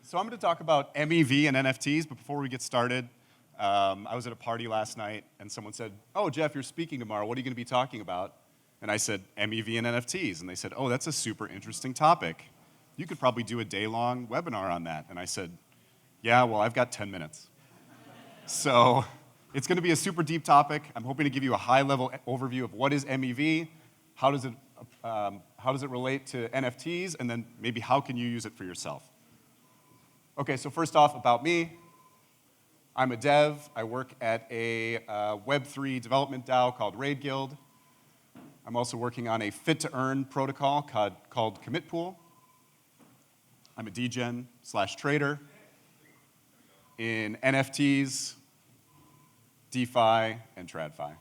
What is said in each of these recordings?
So I'm going to talk about MEV and NFTs, but before we get started, I was at a party last night, and someone said, "Oh, Jeff, you're speaking tomorrow. What are you going to be talking about?" And I said, MEV and NFTs. And they said, "Oh, that's a super interesting topic. You could probably do a day-long webinar on that." And I said, "Yeah, well, I've got 10 minutes." So it's going to be a super deep topic. I'm hoping to give you a high-level overview of what is MEV, how does it relate to NFTs, and then maybe how can you use it for yourself. Okay, so first off, about me. I'm a dev. I work at a Web3 development DAO called Raid Guild. I'm also working on a fit-to-earn protocol called Commitpool. I'm a degen/trader in NFTs, DeFi, and TradFi.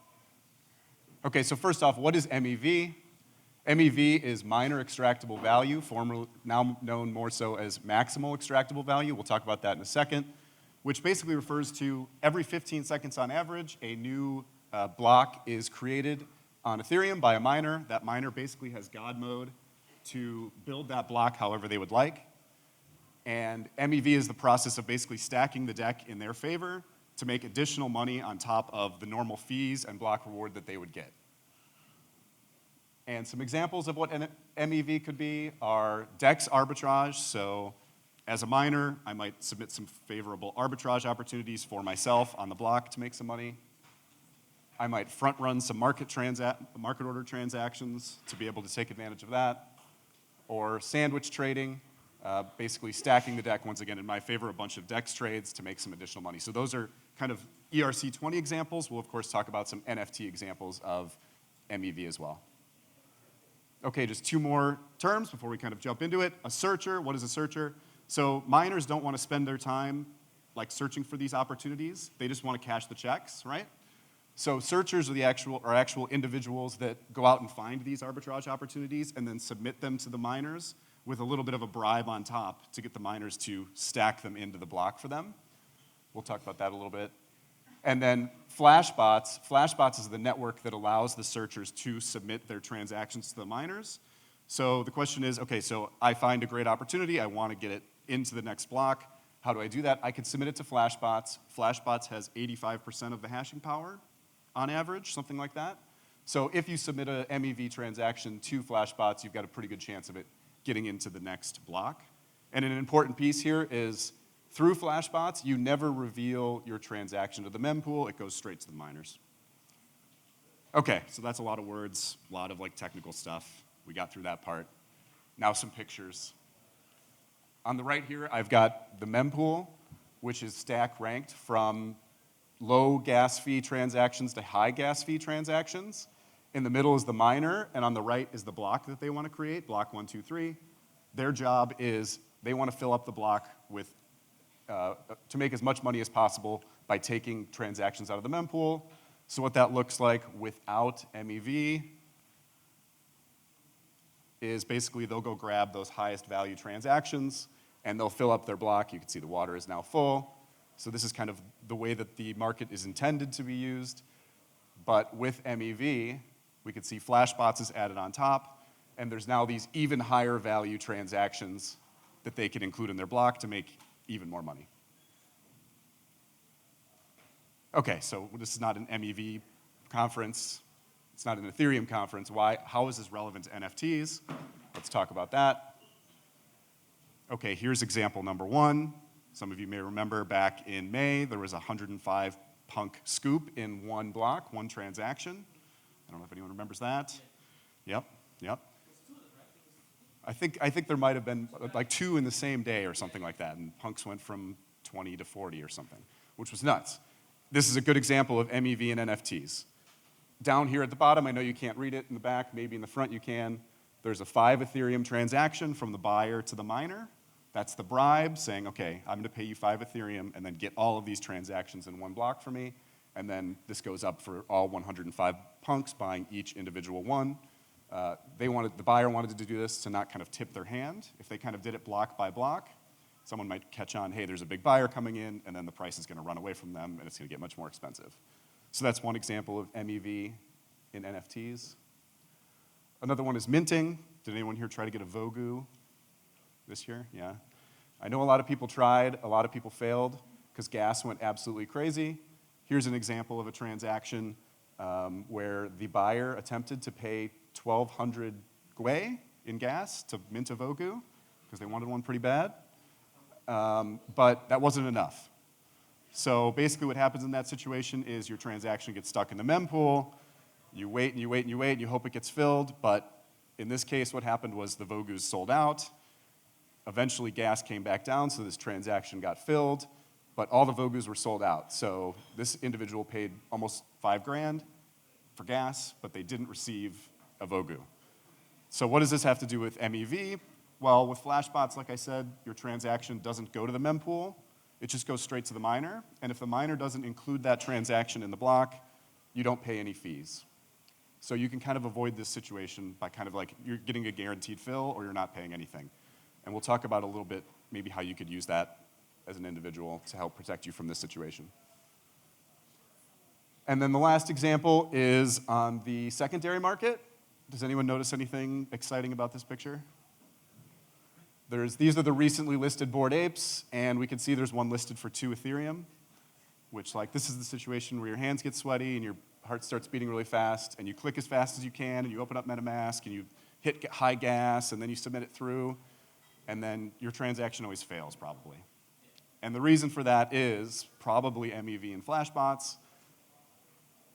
Okay, so first off, what is MEV? MEV is miner extractable value, formerly now known more so as maximal extractable value. We'll talk about that in a second, which basically refers to every 15 seconds on average, a new block is created on Ethereum by a miner. That miner basically has God mode to build that block however they would like. And MEV is the process of basically stacking the deck in their favor to make additional money on top of the normal fees and block reward that they would get. And some examples of what MEV could be are DEX arbitrage. So as a miner, I might submit some favorable arbitrage opportunities for myself on the block to make some money. I might front run some market order transactions to be able to take advantage of that. Or sandwich trading, basically stacking the deck, once again, in my favor, a bunch of DEX trades to make some additional money. So those are kind of ERC20 examples. We'll, of course, talk about some NFT examples of MEV as well. Okay, just two more terms before we kind of jump into it. A searcher, what is a searcher? So miners don't want to spend their time like searching for these opportunities. They just want to cash the checks, right? So searchers are actual individuals that go out and find these arbitrage opportunities and then submit them to the miners with a little bit of a bribe on top to get the miners to stack them into the block for them. We'll talk about that a little bit. And then Flashbots. Flashbots is the network that allows the searchers to submit their transactions to the miners. So the question is, okay, so I find a great opportunity. I want to get it into the next block. How do I do that? I can submit it to Flashbots. Flashbots has 85% of the hashing power on average, something like that. So if you submit a MEV transaction to Flashbots, you've got a pretty good chance of it getting into the next block. And an important piece here is through Flashbots, you never reveal your transaction to the mempool. It goes straight to the miners. Okay, so that's a lot of words, a lot of like technical stuff. We got through that part. Now some pictures. On the right here, I've got the mempool, which is stack ranked from low gas fee transactions to high gas fee transactions. In the middle is the miner, and on the right is the block that they want to create, block 1, 2, 3. Their job is they want to fill up the block with to make as much money as possible by taking transactions out of the mempool. So what that looks like without MEV is basically they'll go grab those highest value transactions and they'll fill up their block. You can see the water is now full. So this is kind of the way that the market is intended to be used. But with MEV, we can see Flashbots is added on top, and there's now these even higher value transactions that they can include in their block to make even more money. Okay, so this is not an MEV conference. It's not an Ethereum conference. Why? How is this relevant to NFTs? Let's talk about that. Okay, here's example number one. Some of you may remember back in May, there was a 105 punk scoop in one block, one transaction. I don't know if anyone remembers that. Yep. I think there might have been like two in the same day or something like that, and punks went from 20 to 40 or something, which was nuts. This is a good example of MEV and NFTs. Down here at the bottom, I know you can't read it in the back, maybe in the front you can. There's a 5 Ethereum transaction from the buyer to the miner. That's the bribe saying, okay, I'm gonna pay you 5 Ethereum and then get all of these transactions in one block for me. And then this goes up for all 105 punks buying each individual one. The buyer wanted to do this to not kind of tip their hand. If they kind of did it block by block, someone might catch on, hey, there's a big buyer coming in, and then the price is gonna run away from them, and it's gonna get much more expensive. So that's one example of MEV in NFTs. Another one is minting. Did anyone here try to get a Vogu this year? Yeah. I know a lot of people tried, a lot of people failed because gas went absolutely crazy. Here's an example of a transaction where the buyer attempted to pay 1,200 gwei in gas to mint a Vogu because they wanted one pretty bad, but that wasn't enough. So basically what happens in that situation is your transaction gets stuck in the mempool, you wait and you wait and you wait and you hope it gets filled, but in this case what happened was the Vogus sold out. Eventually gas came back down, so this transaction got filled, but all the Vogus were sold out. So this individual paid almost $5,000 for gas, but they didn't receive a Vogu. So what does this have to do with MEV? Well, with Flashbots, like I said, your transaction doesn't go to the mempool. It just goes straight to the miner, and if the miner doesn't include that transaction in the block, you don't pay any fees. So you can kind of avoid this situation by kind of like you're getting a guaranteed fill or you're not paying anything. And we'll talk about a little bit maybe how you could use that as an individual to help protect you from this situation. And then the last example is on the secondary market. Does anyone notice anything exciting about this picture? These are the recently listed Bored Apes, and we can see there's one listed for 2 Ethereum, which this is the situation where your hands get sweaty and your heart starts beating really fast, and you click as fast as you can, and you open up MetaMask, and you hit high gas, and then you submit it through, and then your transaction always fails, probably. And the reason for that is probably MEV and Flashbots.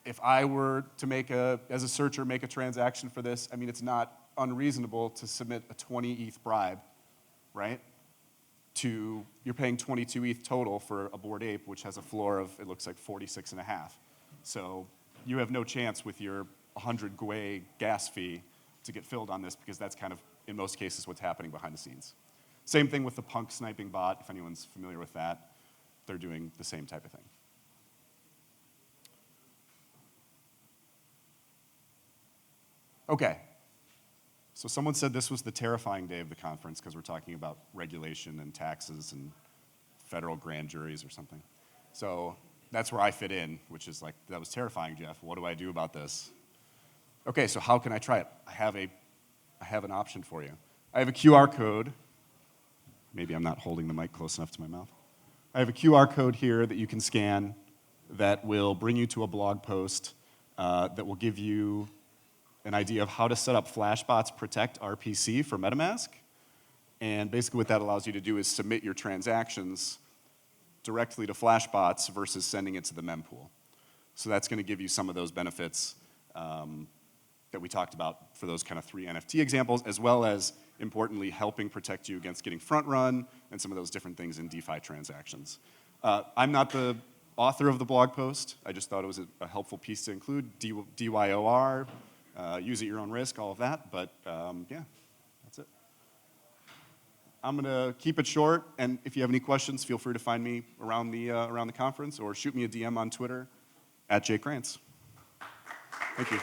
If I were to as a searcher, make a transaction for this, I mean, it's not unreasonable to submit a 20 ETH bribe, right? You're paying 22 ETH total for a Bored Ape, which has a floor of, it looks like 46.5. So you have no chance with your 100 gwei gas fee to get filled on this because that's kind of, in most cases, what's happening behind the scenes. Same thing with the Punk sniping bot, if anyone's familiar with that. They're doing the same type of thing. Okay. So someone said this was the terrifying day of the conference because we're talking about regulation and taxes and federal grand juries or something. So that's where I fit in, which is like, that was terrifying, Jeff. What do I do about this? Okay, so how can I try it? I have an option for you. I have a QR code. Maybe I'm not holding the mic close enough to my mouth. I have a QR code here that you can scan that will bring you to a blog post that will give you an idea of how to set up Flashbots Protect RPC for MetaMask. And basically what that allows you to do is submit your transactions directly to Flashbots versus sending it to the mempool. So that's going to give you some of those benefits that we talked about for those kind of 3 NFT examples, as well as, importantly, helping protect you against getting front run and some of those different things in DeFi transactions. I'm not the author of the blog post. I just thought it was a helpful piece to include, DYOR, use at your own risk, all of that, but yeah, that's it. I'm gonna keep it short, and if you have any questions, feel free to find me around the conference or shoot me a DM on Twitter @JKrantz. Thank you.